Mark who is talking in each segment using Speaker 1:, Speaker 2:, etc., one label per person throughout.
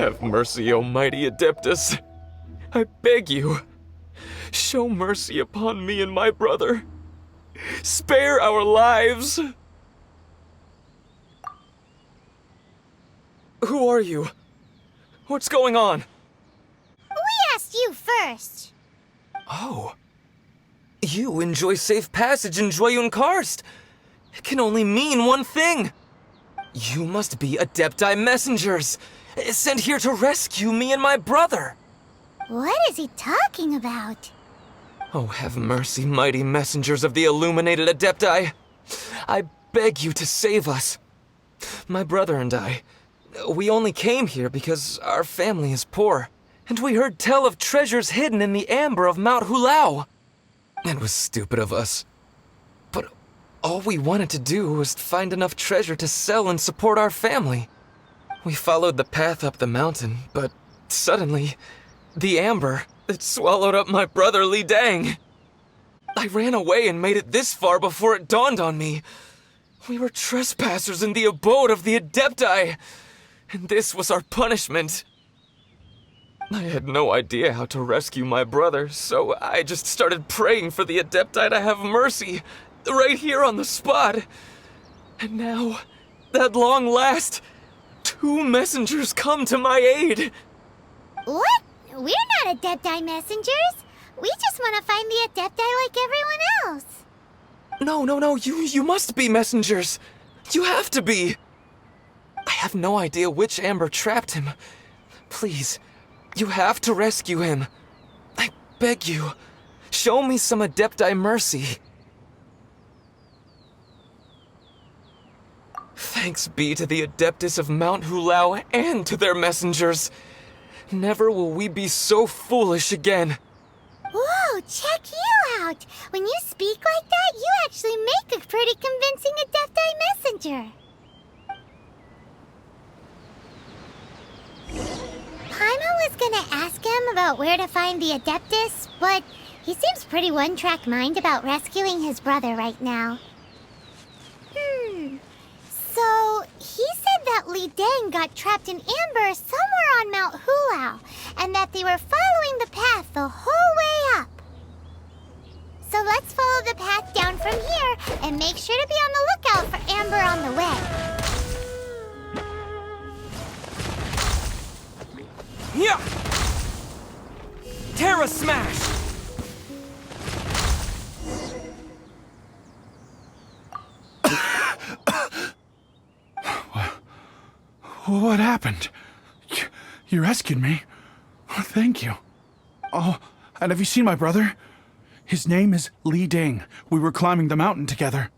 Speaker 1: Have mercy, O mighty Adeptus. I beg you, show mercy upon me and my brother. Spare our lives! Who are you? What's going on?
Speaker 2: We asked you first.
Speaker 1: Oh. You enjoy safe passage in Joyun Karst. It can only mean one thing. You must be Adepti messengers, sent here to rescue me and my brother.
Speaker 2: What is he talking about?
Speaker 1: Oh, have mercy, mighty messengers of the illuminated Adepti. I beg you to save us. My brother and I, we only came here because our family is poor, and we heard tell of treasures hidden in the amber of Mount Hulao. It was stupid of us. But all we wanted to do was find enough treasure to sell and support our family. We followed the path up the mountain, but suddenly, the amber, it swallowed up my brother Li Dang. I ran away and made it this far before it dawned on me. We were trespassers in the abode of the Adepti, and this was our punishment. I had no idea how to rescue my brother, so I just started praying for the Adepti to have mercy, right here on the spot. And now, at long last, 2 messengers come to my aid.
Speaker 2: What? We're not Adepti messengers. We just want to find the Adepti like everyone else.
Speaker 1: No, you must be messengers. You have to be. I have no idea which amber trapped him. Please, you have to rescue him. I beg you, show me some Adepti mercy. Thanks be to the Adeptus of Mount Hulao and to their messengers. Never will we be so foolish again.
Speaker 2: Whoa, check you out! When you speak like that, you actually make a pretty convincing Adepti messenger. Paimon was gonna ask him about where to find the Adeptus, but he seems pretty one-track mind about rescuing his brother right now. So, he said that Li Dang got trapped in amber somewhere on Mount Hulao, and that they were following the path the whole way up. So let's follow the path down from here, and make sure to be on the lookout for amber on the way.
Speaker 1: Yeah! Terra Smash!
Speaker 3: What happened? You rescued me. Thank you. Oh, and have you seen my brother? His name is Li Dang. We were climbing the mountain together.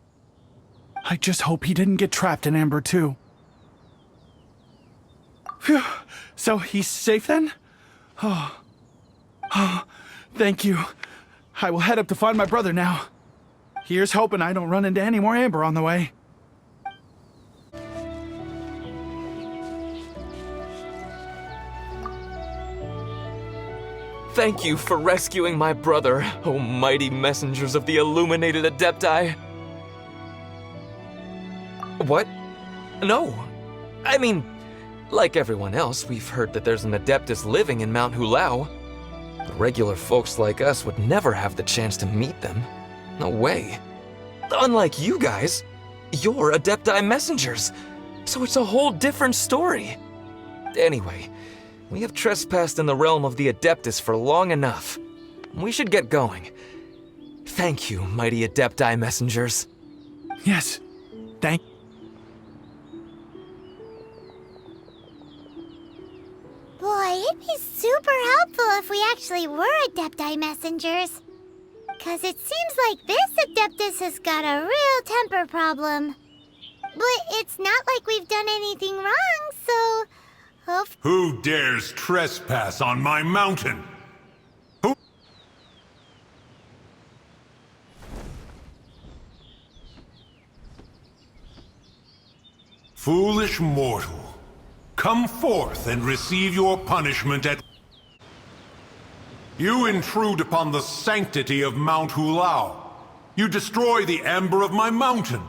Speaker 3: I just hope he didn't get trapped in amber too. Phew. So he's safe then? Oh, thank you. I will head up to find my brother now. Here's hoping I don't run into any more amber on the way.
Speaker 1: Thank you for rescuing my brother, O mighty messengers of the illuminated Adepti. What? No. I mean, like everyone else, we've heard that there's an Adeptus living in Mount Hulao. The regular folks like us would never have the chance to meet them. No way. Unlike you guys, you're Adepti messengers, so it's a whole different story. Anyway, we have trespassed in the realm of the Adeptus for long enough. We should get going. Thank you, mighty Adepti messengers.
Speaker 3: Yes, thank you.
Speaker 2: Boy, it'd be super helpful if we actually were Adepti messengers. 'Cause it seems like this Adeptus has got a real temper problem. But it's not like we've done anything wrong, so...
Speaker 4: Who dares trespass on my mountain? Who? Foolish mortal, come forth and receive your punishment at... You intrude upon the sanctity of Mount Hulao. You destroy the amber of my mountain.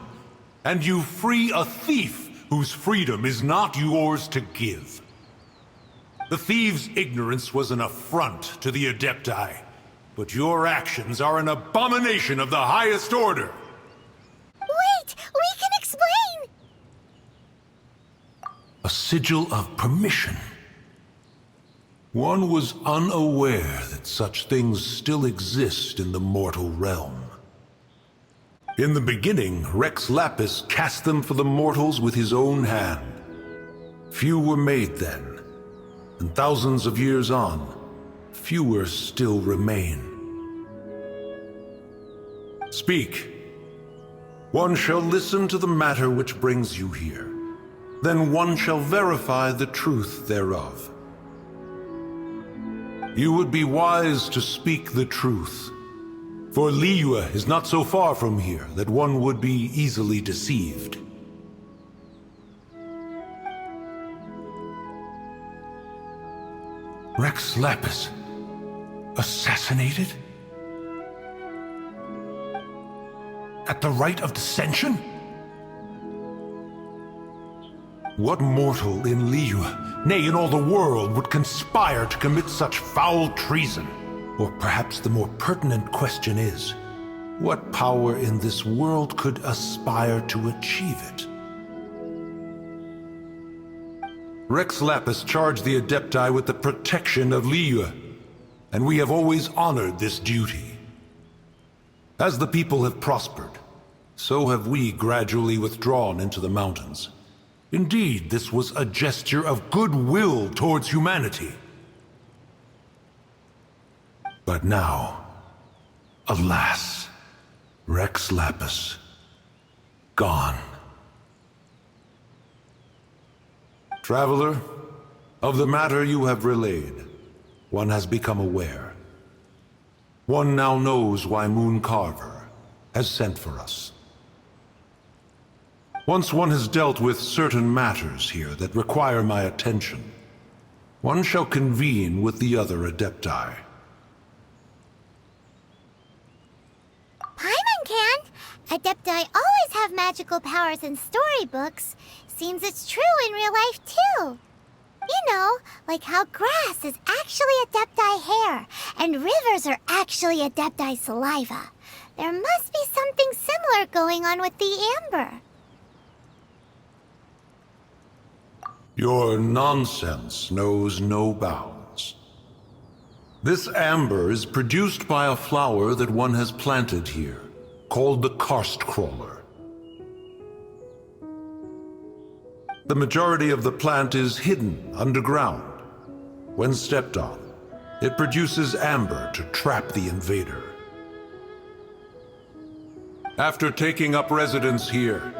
Speaker 4: And you free a thief whose freedom is not yours to give. The thieves' ignorance was an affront to the Adepti, but your actions are an abomination of the highest order.
Speaker 2: Wait! We can explain!
Speaker 4: A sigil of permission. One was unaware that such things still exist in the mortal realm. In the beginning, Rex Lapis cast them for the mortals with his own hand. Few were made then, and thousands of years on, fewer still remain. Speak. One shall listen to the matter which brings you here. Then one shall verify the truth thereof. You would be wise to speak the truth, for Liyue is not so far from here that one would be easily deceived. Rex Lapis, assassinated? At the rite of dissension? What mortal in Liyue, nay, in all the world, would conspire to commit such foul treason? Or perhaps the more pertinent question is, what power in this world could aspire to achieve it? Rex Lapis charged the Adepti with the protection of Liyue, and we have always honored this duty. As the people have prospered, so have we gradually withdrawn into the mountains. Indeed, this was a gesture of goodwill towards humanity. But now, alas, Rex Lapis, gone. Traveler, of the matter you have relayed, one has become aware. One now knows why Moon Carver has sent for us. Once one has dealt with certain matters here that require my attention, one shall convene with the other Adepti.
Speaker 2: Paimon can! Adepti always have magical powers in storybooks. Seems it's true in real life, too. You know, like how grass is actually Adepti hair, and rivers are actually Adepti saliva. There must be something similar going on with the amber.
Speaker 4: Your nonsense knows no bounds. This amber is produced by a flower that one has planted here, called the karst crawler. The majority of the plant is hidden underground. When stepped on, it produces amber to trap the invader. After taking up residence here,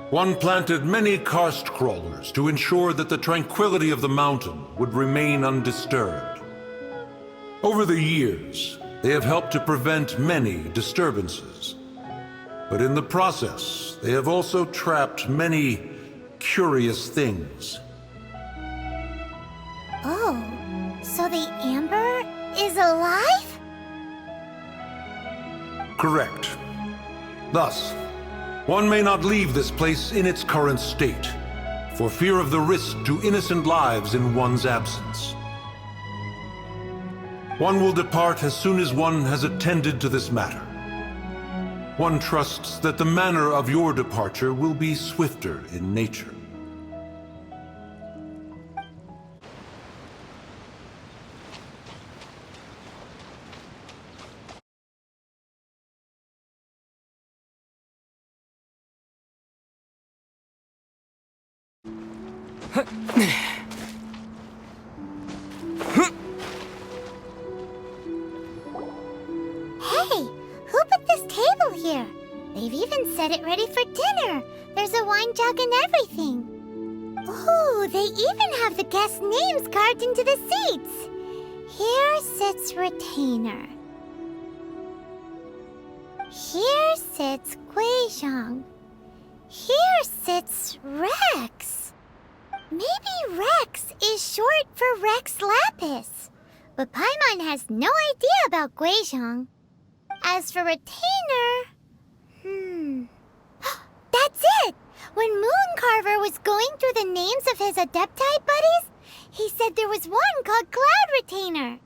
Speaker 4: one planted many karst crawlers to ensure that the tranquility of the mountain would remain undisturbed. Over the years, they have helped to prevent many disturbances. But in the process, they have also trapped many curious things.
Speaker 2: Oh, so the amber is alive?
Speaker 4: Correct. Thus, one may not leave this place in its current state, for fear of the risk to innocent lives in one's absence. One will depart as soon as one has attended to this matter. One trusts that the manner of your departure will be swifter in nature.
Speaker 2: Hey, who put this table here? They've even set it ready for dinner. There's a wine jug and everything. Ooh, they even have the guests' names carved into the seats. Here sits Retainer. Here sits Guizhong. Here sits Rex. Maybe Rex is short for Rex Lapis. But Paimon has no idea about Guizhong. As for Retainer... That's it! When Moon Carver was going through the names of his Adepti buddies, He said there was one called Cloud Retainer.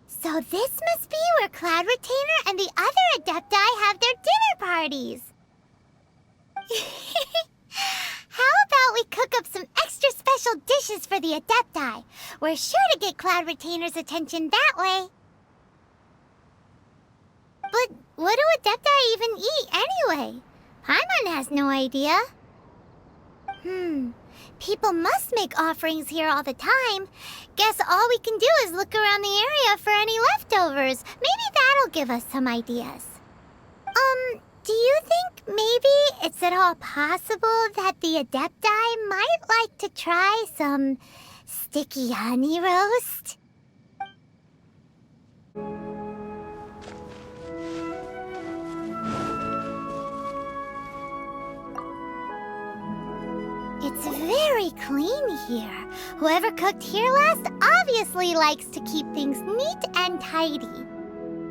Speaker 2: So this must be where Cloud Retainer and the other Adepti have their dinner parties. How about we cook up some extra special dishes for the Adepti? We're sure to get Cloud Retainer's attention that way. But what do Adepti even eat anyway? Paimon has no idea. People must make offerings here all the time. Guess all we can do is look around the area for any leftovers. Maybe that'll give us some ideas. Do you think maybe it's at all possible that the Adepti might like to try some sticky honey roast? It's very clean here. Whoever cooked here last obviously likes to keep things neat and tidy.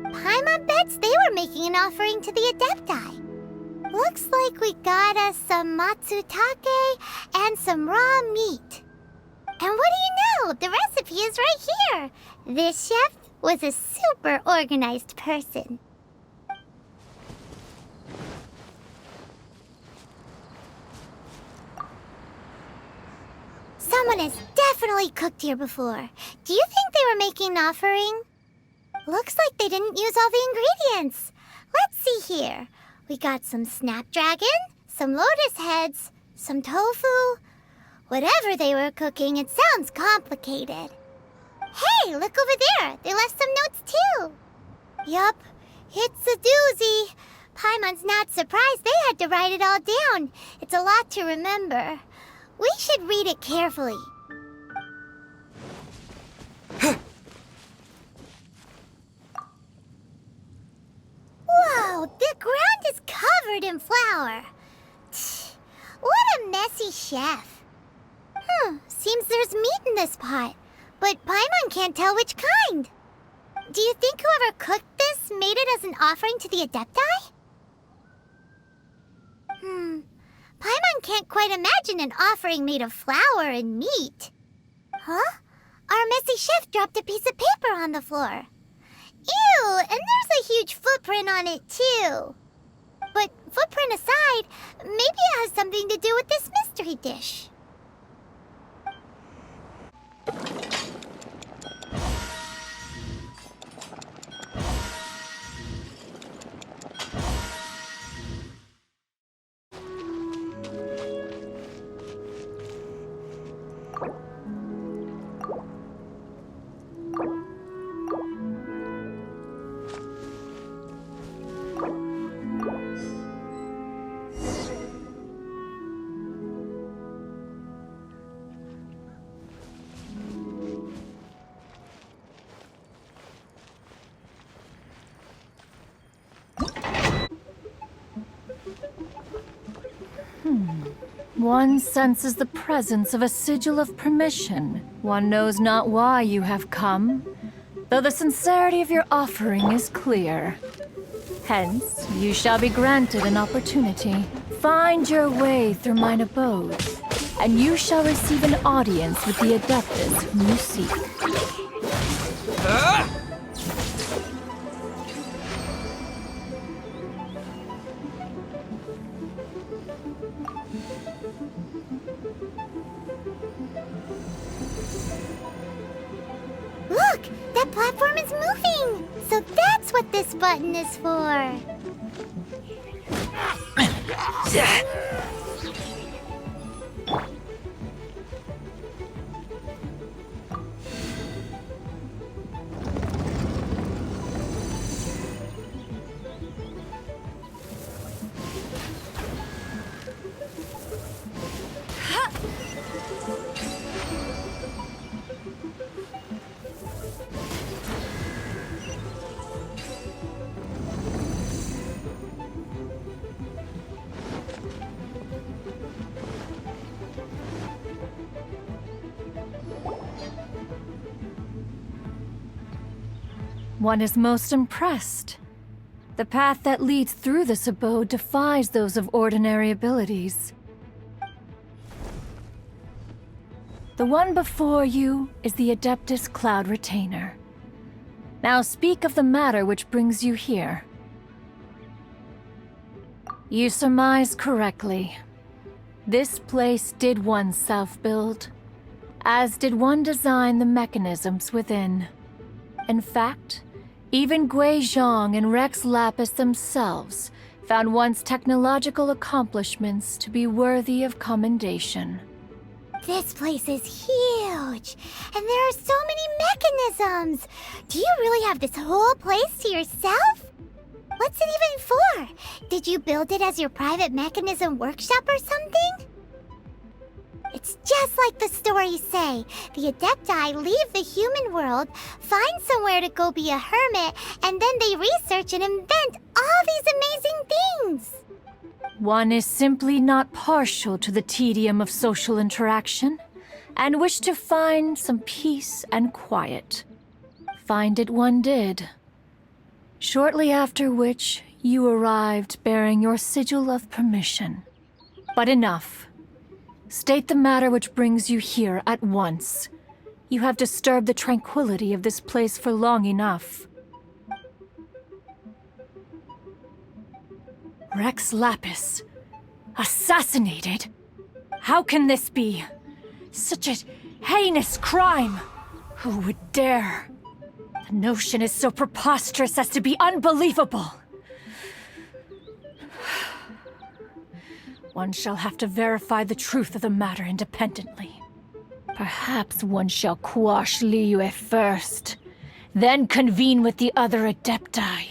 Speaker 2: Paimon bets they were making an offering to the Adepti. Looks like we got us some matsutake and some raw meat. And what do you know? The recipe is right here. This chef was a super organized person. Someone has definitely cooked here before. Do you think they were making an offering? Looks like they didn't use all the ingredients. Let's see here. We got some snapdragon, some lotus heads, some tofu. Whatever they were cooking, it sounds complicated. Hey, look over there. They left some notes too. Yup, it's a doozy. Paimon's not surprised they had to write it all down. It's a lot to remember. We should read it carefully. Whoa, the ground is covered in flour. What a messy chef. Seems there's meat in this pot, but Paimon can't tell which kind. Do you think whoever cooked this made it as an offering to the Adepti? Paimon can't quite imagine an offering made of flour and meat. Huh? Our messy chef dropped a piece of paper on the floor. Ew, and there's a huge footprint on it too. But footprint aside, maybe it has something to do with this mystery dish.
Speaker 5: One senses the presence of a sigil of permission. One knows not why you have come, though the sincerity of your offering is clear. Hence, you shall be granted an opportunity. Find your way through mine abode, and you shall receive an audience with the Adeptus whom you seek.
Speaker 2: Look! That platform is moving! So that's what this button is for!
Speaker 5: One is most impressed. The path that leads through this abode defies those of ordinary abilities. The one before you is the Adeptus Cloud Retainer. Now speak of the matter which brings you here. You surmise correctly. This place did once self-build, as did one design the mechanisms within. In fact, even Gui Zhang and Rex Lapis themselves found once technological accomplishments to be worthy of commendation.
Speaker 2: This place is huge, and there are so many mechanisms. Do you really have this whole place to yourself? What's it even for? Did you build it as your private mechanism workshop or something? It's just like the stories say. The Adepti leave the human world, find somewhere to go be a hermit, and then they research and invent all these amazing things.
Speaker 5: One is simply not partial to the tedium of social interaction, and wished to find some peace and quiet. Find it one did. Shortly after which, you arrived bearing your sigil of permission. But enough. State the matter which brings you here at once. You have disturbed the tranquility of this place for long enough. Rex Lapis. Assassinated? How can this be? Such a heinous crime! Who would dare? The notion is so preposterous as to be unbelievable. One shall have to verify the truth of the matter independently. Perhaps one shall quash Liyue first, then convene with the other Adepti.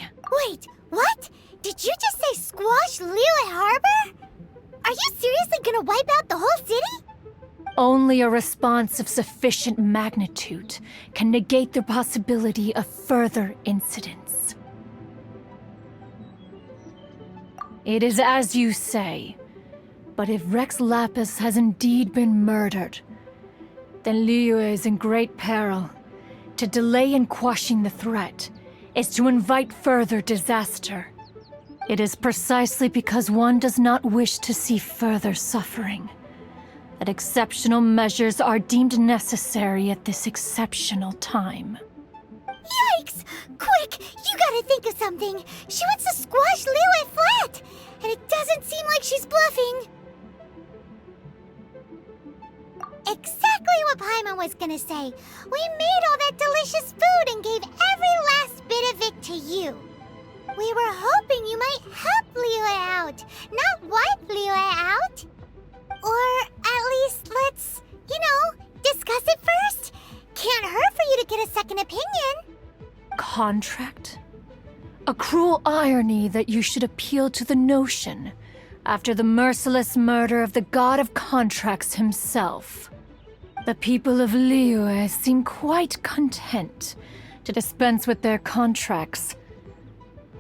Speaker 2: Wait, what? Did you just say squash Liyue Harbor? Are you seriously gonna wipe out the whole city?
Speaker 5: Only a response of sufficient magnitude can negate the possibility of further incidents. It is as you say, but if Rex Lapis has indeed been murdered, then Liyue is in great peril. To delay in quashing the threat is to invite further disaster. It is precisely because one does not wish to see further suffering that exceptional measures are deemed necessary at this exceptional time.
Speaker 2: Yikes! Quick, you gotta think of something. She wants to squash Liyue flat, and it doesn't seem like she's bluffing. Exactly what Paimon was gonna say. We made all that delicious food and gave every last bit of it to you. We were hoping you might help Liyue out, not wipe Liyue out. Or at least let's, discuss it first. Can't hurt for you to get a second opinion.
Speaker 5: Contract? A cruel irony that you should appeal to the notion after the merciless murder of the god of contracts himself. The people of Liyue seem quite content to dispense with their contracts.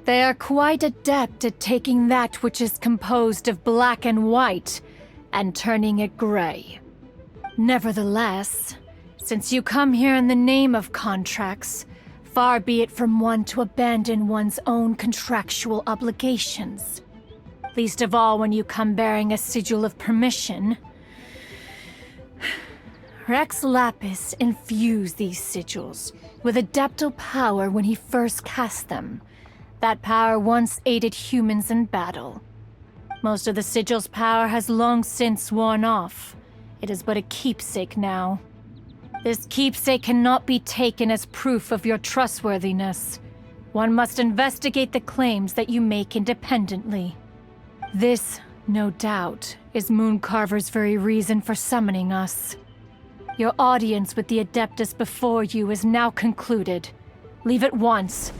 Speaker 5: They are quite adept at taking that which is composed of black and white and turning it gray. Nevertheless, since you come here in the name of contracts, far be it from one to abandon one's own contractual obligations. Least of all when you come bearing a sigil of permission. Rex Lapis infused these sigils with adeptal power when he first cast them. That power once aided humans in battle. Most of the sigil's power has long since worn off. It is but a keepsake now. This keepsake cannot be taken as proof of your trustworthiness. One must investigate the claims that you make independently. This, no doubt, is Mooncarver's very reason for summoning us. Your audience with the Adeptus before you is now concluded. Leave at once,